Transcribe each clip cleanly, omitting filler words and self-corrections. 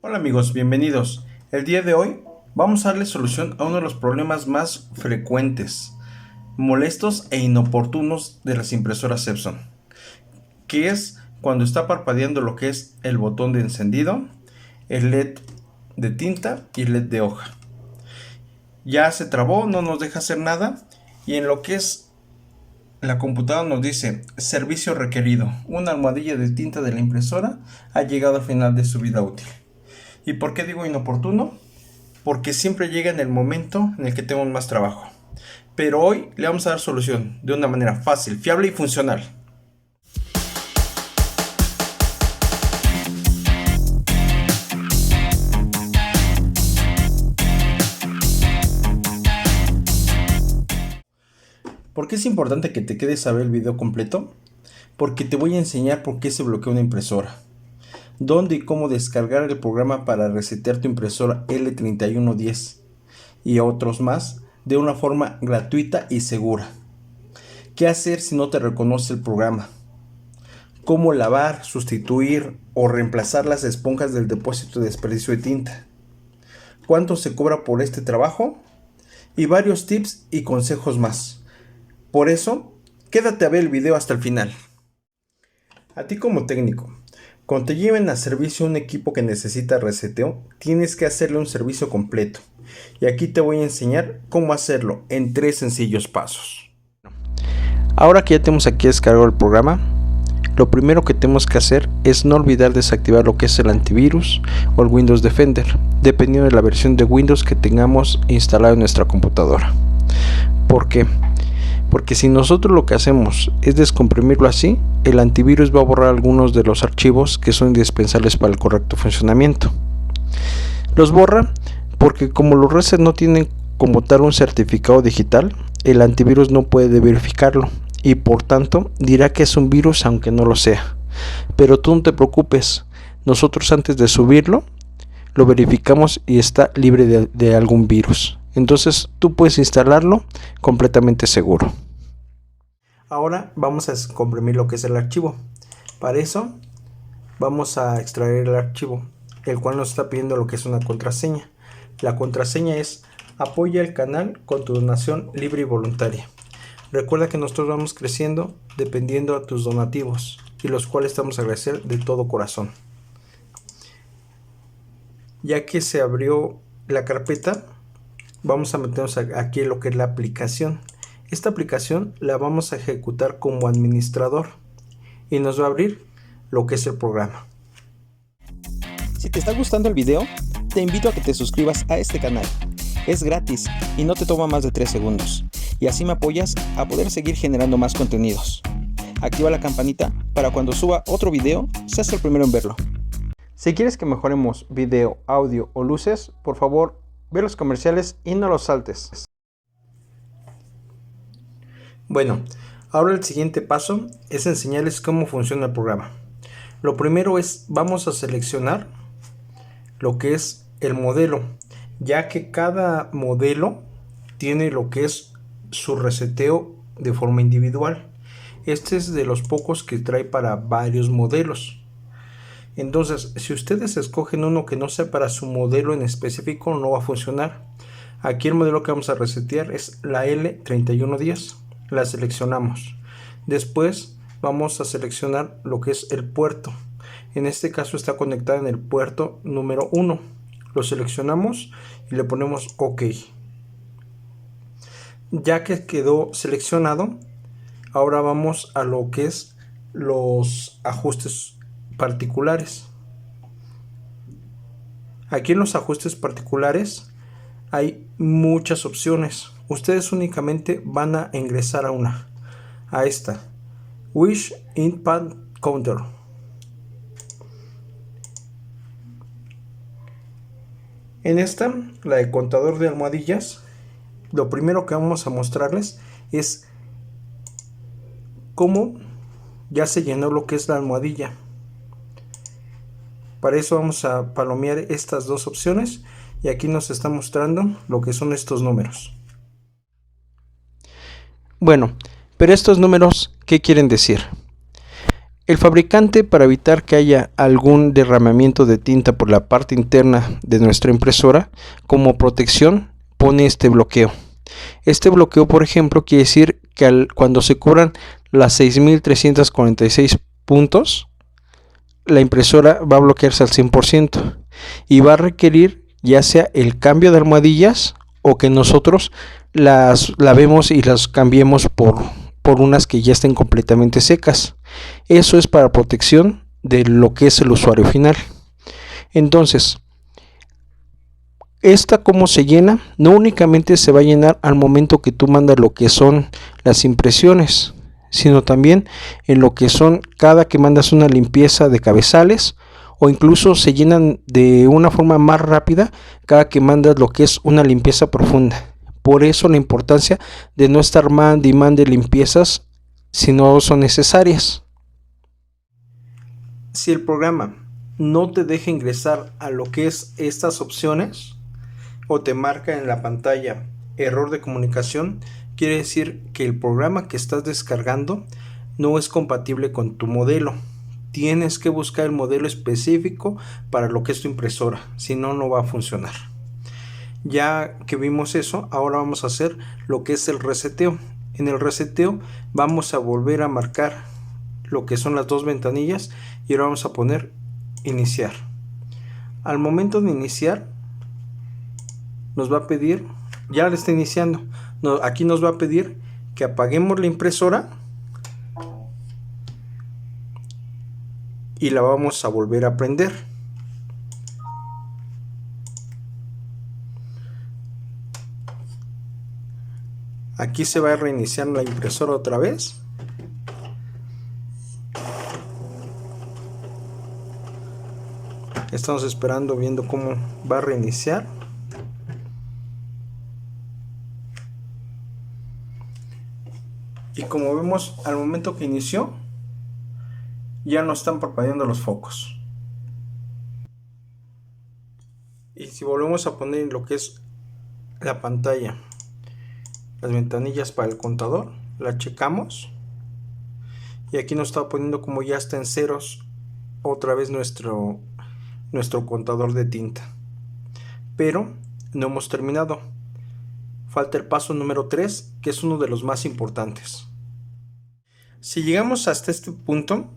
Hola amigos, bienvenidos. El día de hoy vamos a darle solución a uno de los problemas más frecuentes, molestos e inoportunos de las impresoras Epson, que es cuando está parpadeando lo que es el botón de encendido, el LED de tinta y el LED de hoja. Ya se trabó, no nos deja hacer nada, y en lo que es la computadora nos dice servicio requerido. Una almohadilla de tinta de la impresora ha llegado al final de su vida útil. ¿Y por qué digo inoportuno? Porque siempre llega en el momento en el que tenemos más trabajo. Pero hoy le vamos a dar solución de una manera fácil, fiable y funcional. ¿Por qué es importante que te quedes a ver el video completo? Porque te voy a enseñar por qué se bloquea una impresora, dónde y cómo descargar el programa para resetear tu impresora L3110 y otros más de una forma gratuita y segura. ¿Qué hacer si no te reconoce el programa? ¿Cómo lavar, sustituir o reemplazar las esponjas del depósito de desperdicio de tinta? ¿Cuánto se cobra por este trabajo? Y varios tips y consejos más. Por eso, quédate a ver el video hasta el final. A ti como técnico, cuando te lleven a servicio un equipo que necesita reseteo, tienes que hacerle un servicio completo. Y aquí te voy a enseñar cómo hacerlo en 3 sencillos pasos. Ahora que ya tenemos aquí descargado el programa, lo primero que tenemos que hacer es no olvidar desactivar lo que es el antivirus o el Windows Defender, dependiendo de la versión de Windows que tengamos instalado en nuestra computadora. ¿Por qué? Porque si nosotros lo que hacemos es descomprimirlo así, el antivirus va a borrar algunos de los archivos que son indispensables para el correcto funcionamiento. Los borra porque como los resets no tienen como tal un certificado digital, el antivirus no puede verificarlo y por tanto dirá que es un virus aunque no lo sea. Pero tú no te preocupes, nosotros antes de subirlo lo verificamos y está libre de algún virus. Entonces tú puedes instalarlo completamente seguro. Ahora vamos a descomprimir lo que es el archivo. Para eso vamos a extraer el archivo, el cual nos está pidiendo lo que es una contraseña. La contraseña es: apoya el canal con tu donación libre y voluntaria. Recuerda que nosotros vamos creciendo dependiendo a tus donativos, y los cuales estamos a agradecer de todo corazón. Ya que se abrió la carpeta, vamos a meternos aquí en lo que es la aplicación. Esta aplicación la vamos a ejecutar como administrador y nos va a abrir lo que es el programa. Si te está gustando el video, te invito a que te suscribas a este canal. Es gratis y no te toma más de 3 segundos. Y así me apoyas a poder seguir generando más contenidos. Activa la campanita para cuando suba otro video, seas el primero en verlo. Si quieres que mejoremos video, audio o luces, por favor, ve los comerciales y no los saltes. Bueno, ahora el siguiente paso es enseñarles cómo funciona el programa. Lo primero es, vamos a seleccionar lo que es el modelo, ya que cada modelo tiene lo que es su reseteo de forma individual. Este es de los pocos que trae para varios modelos. Entonces, si ustedes escogen uno que no sea para su modelo en específico, no va a funcionar. Aquí el modelo que vamos a resetear es la L3110. La seleccionamos. Después vamos a seleccionar lo que es el puerto. En este caso está conectada en el puerto número 1. Lo seleccionamos y le ponemos OK. Ya que quedó seleccionado, ahora vamos a lo que es los ajustes particulares. Aquí en los ajustes particulares hay muchas opciones. Ustedes únicamente van a ingresar a esta Wish Impact Counter. En esta, la de contador de almohadillas, lo primero que vamos a mostrarles es cómo ya se llenó lo que es la almohadilla. Para eso vamos a palomear estas dos opciones y aquí nos está mostrando lo que son estos números. Bueno, pero estos números, ¿qué quieren decir? El fabricante, para evitar que haya algún derramamiento de tinta por la parte interna de nuestra impresora, como protección pone este bloqueo. Este bloqueo, por ejemplo, quiere decir que cuando se cubran las 6.346 puntos, la impresora va a bloquearse al 100% y va a requerir ya sea el cambio de almohadillas o que nosotros las lavemos y las cambiemos por unas que ya estén completamente secas. Eso es para protección de lo que es el usuario final. Entonces, esta cómo se llena, no únicamente se va a llenar al momento que tú mandas lo que son las impresiones, sino también en lo que son cada que mandas una limpieza de cabezales, o incluso se llenan de una forma más rápida cada que mandas lo que es una limpieza profunda. Por eso la importancia de no estar mande y mande limpiezas si no son necesarias. Si el programa no te deja ingresar a lo que es estas opciones o te marca en la pantalla error de comunicación, quiere decir que el programa que estás descargando no es compatible con tu modelo. Tienes que buscar el modelo específico para lo que es tu impresora, si no, no va a funcionar. Ya que vimos eso, ahora vamos a hacer lo que es el reseteo. En el reseteo vamos a volver a marcar lo que son las dos ventanillas y ahora vamos a poner iniciar. Al momento de iniciar nos va a pedir, ya le está iniciando, aquí nos va a pedir que apaguemos la impresora y la vamos a volver a prender. Aquí se va a reiniciar la impresora otra vez. Estamos esperando, viendo cómo va a reiniciar. Y como vemos, al momento que inició, ya no están parpadeando los focos. Y si volvemos a poner lo que es la pantalla, las ventanillas para el contador, la checamos y aquí nos está poniendo como ya está en ceros otra vez nuestro contador de tinta, pero no hemos terminado. Falta el paso número 3, que es uno de los más importantes. Si llegamos hasta este punto,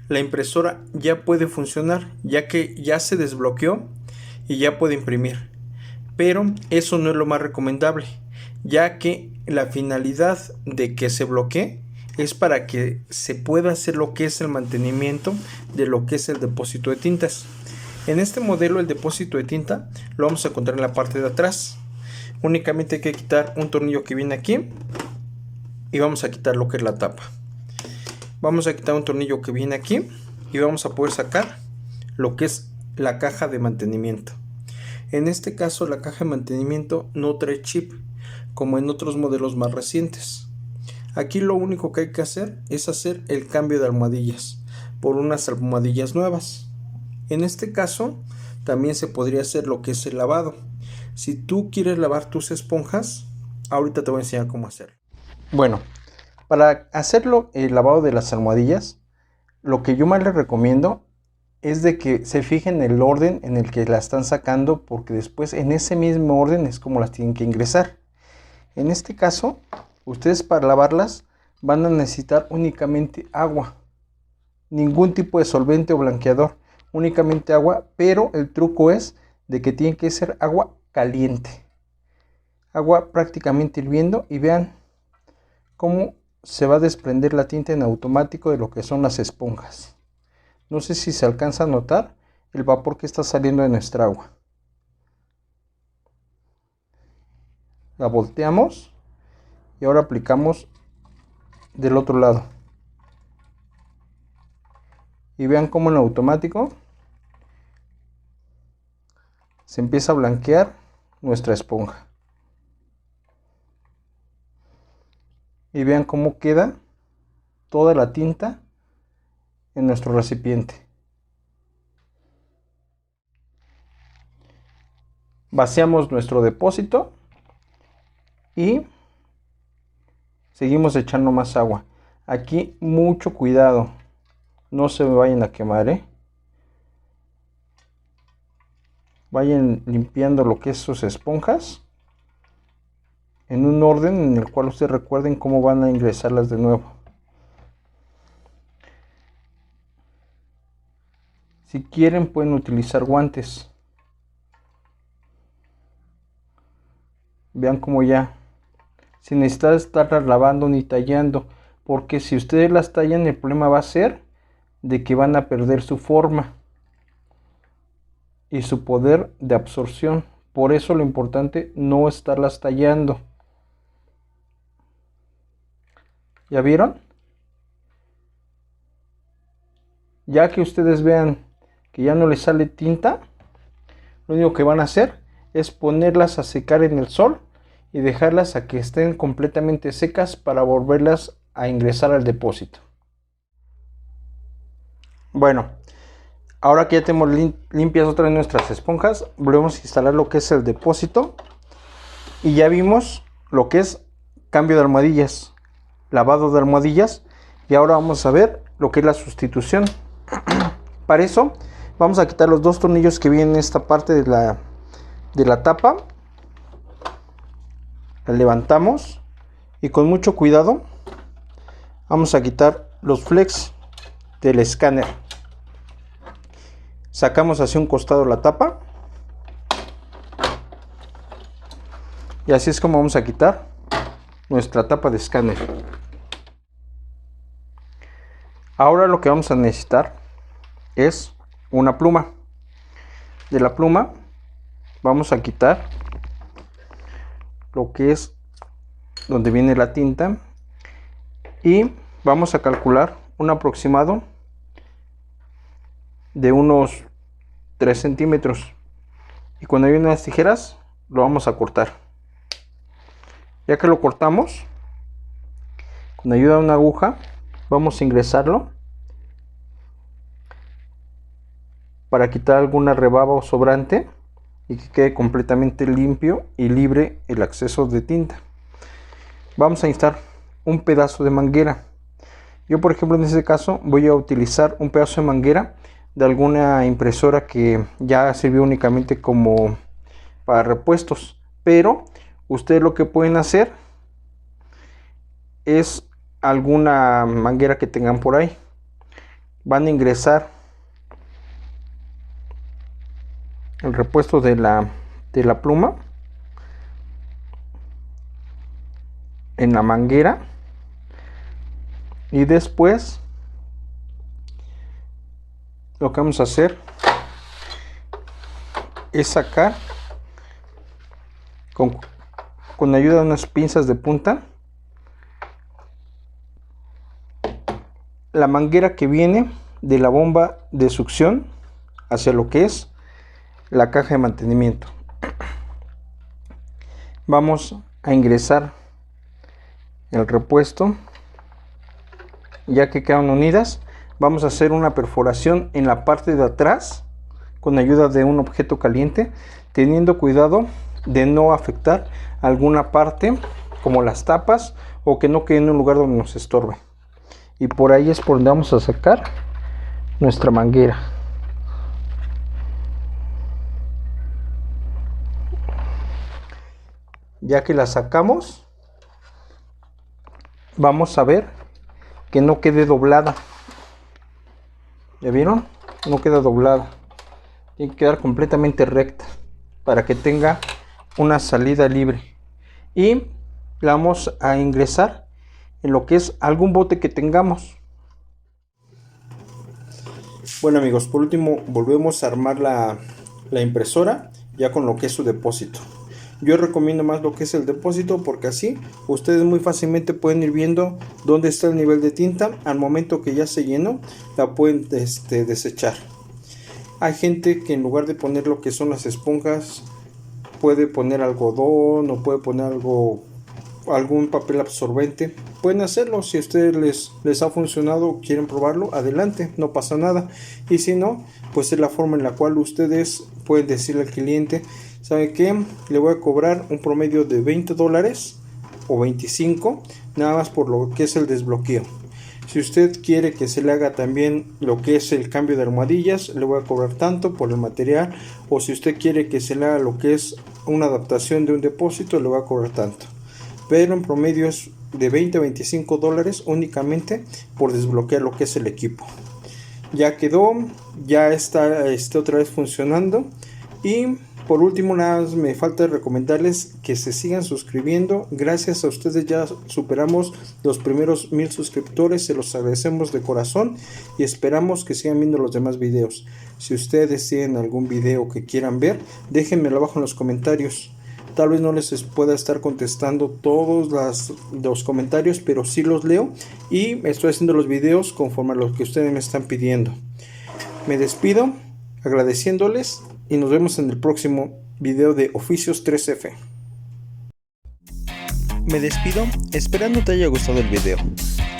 la impresora ya puede funcionar, ya que ya se desbloqueó y ya puede imprimir, pero eso no es lo más recomendable, ya que la finalidad de que se bloquee es para que se pueda hacer lo que es el mantenimiento de lo que es el depósito de tintas. En este modelo el depósito de tinta lo vamos a encontrar en la parte de atrás. Únicamente hay que quitar un tornillo que viene aquí y vamos a quitar lo que es la tapa. Vamos a quitar un tornillo que viene aquí y vamos a poder sacar lo que es la caja de mantenimiento. En este caso la caja de mantenimiento no trae chip, como en otros modelos más recientes. Aquí lo único que hay que hacer es hacer el cambio de almohadillas por unas almohadillas nuevas. En este caso también se podría hacer lo que es el lavado. Si tú quieres lavar tus esponjas, ahorita te voy a enseñar cómo hacerlo. Bueno, para hacerlo el lavado de las almohadillas, lo que yo más les recomiendo es de que se fijen en el orden en el que la están sacando, porque después en ese mismo orden es como las tienen que ingresar. En este caso, ustedes para lavarlas van a necesitar únicamente agua, ningún tipo de solvente o blanqueador, únicamente agua, pero el truco es de que tiene que ser agua caliente, agua prácticamente hirviendo, y vean cómo se va a desprender la tinta en automático de lo que son las esponjas. No sé si se alcanza a notar el vapor que está saliendo de nuestra agua. La volteamos y ahora aplicamos del otro lado. Y vean cómo en automático se empieza a blanquear nuestra esponja. Y vean cómo queda toda la tinta en nuestro recipiente. Vaciamos nuestro depósito y seguimos echando más agua. Aquí mucho cuidado, No se me vayan a quemar, Vayan limpiando lo que es sus esponjas en un orden en el cual ustedes recuerden cómo van a ingresarlas de nuevo. Si quieren pueden utilizar guantes. Vean cómo ya, sin necesidad de estarlas lavando ni tallando, porque si ustedes las tallan el problema va a ser de que van a perder su forma y su poder de absorción. Por eso lo importante no estarlas tallando. ¿Ya vieron? Ya que ustedes vean que ya no les sale tinta, lo único que van a hacer es ponerlas a secar en el sol y dejarlas a que estén completamente secas para volverlas a ingresar al depósito. Bueno, ahora que ya tenemos limpias otra vez nuestras esponjas, volvemos a instalar lo que es el depósito y ya vimos lo que es cambio de almohadillas, lavado de almohadillas, y ahora vamos a ver lo que es la sustitución. Para eso vamos a quitar los dos tornillos que vienen en esta parte de la tapa. La levantamos y con mucho cuidado vamos a quitar los flex del escáner. Sacamos hacia un costado la tapa y así es como vamos a quitar nuestra tapa de escáner. Ahora lo que vamos a necesitar es una pluma. De la pluma vamos a quitar lo que es donde viene la tinta y vamos a calcular un aproximado de unos 3 centímetros, y cuando hay unas tijeras lo vamos a cortar. Ya que lo cortamos, con ayuda de una aguja vamos a ingresarlo para quitar alguna rebaba o sobrante y que quede completamente limpio y libre el acceso de tinta. Vamos a instalar un pedazo de manguera. Yo, por ejemplo, en este caso voy a utilizar un pedazo de manguera de alguna impresora que ya sirvió únicamente como para repuestos, pero ustedes lo que pueden hacer es alguna manguera que tengan por ahí. Van a ingresar el repuesto de la pluma en la manguera y después lo que vamos a hacer es sacar con ayuda de unas pinzas de punta la manguera que viene de la bomba de succión hacia lo que es la caja de mantenimiento. Vamos a ingresar el repuesto. Ya que quedan unidas, vamos a hacer una perforación en la parte de atrás con ayuda de un objeto caliente, teniendo cuidado de no afectar alguna parte como las tapas o que no quede en un lugar donde nos estorbe. Y por ahí es por donde vamos a sacar nuestra manguera. Ya que la sacamos, vamos a ver que no quede doblada. ¿Ya vieron? No queda doblada. Tiene que quedar completamente recta para que tenga una salida libre. Y la vamos a ingresar en lo que es algún bote que tengamos. Bueno amigos, por último volvemos a armar la impresora ya con lo que es su depósito. Yo recomiendo más lo que es el depósito porque así ustedes muy fácilmente pueden ir viendo dónde está el nivel de tinta. Al momento que ya se llenó, la pueden desechar. Hay gente que en lugar de poner lo que son las esponjas, puede poner algodón o puede poner algún papel absorbente. Pueden hacerlo, si a ustedes les ha funcionado, quieren probarlo, adelante, no pasa nada. Y si no, pues es la forma en la cual ustedes pueden decirle al cliente: ¿sabe qué? Le voy a cobrar un promedio de $20 o 25 nada más por lo que es el desbloqueo. Si usted quiere que se le haga también lo que es el cambio de almohadillas, le voy a cobrar tanto por el material. O si usted quiere que se le haga lo que es una adaptación de un depósito, le voy a cobrar tanto. Pero en promedio es de 20 a 25 dólares únicamente por desbloquear lo que es el equipo. Ya quedó, ya está otra vez funcionando. Y por último, nada más me falta recomendarles que se sigan suscribiendo. Gracias a ustedes ya superamos los primeros 1000 suscriptores. Se los agradecemos de corazón y esperamos que sigan viendo los demás videos. Si ustedes tienen algún video que quieran ver, déjenmelo abajo en los comentarios. Tal vez no les pueda estar contestando todos los comentarios, pero sí los leo y estoy haciendo los videos conforme a lo que ustedes me están pidiendo. Me despido agradeciéndoles y nos vemos en el próximo video de Oficios 3F. Me despido esperando te haya gustado el video.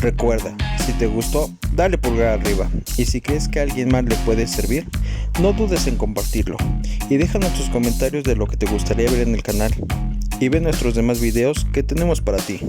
Recuerda, si te gustó, dale pulgar arriba, y si crees que a alguien más le puede servir, no dudes en compartirlo y déjanos tus comentarios de lo que te gustaría ver en el canal y ve nuestros demás videos que tenemos para ti.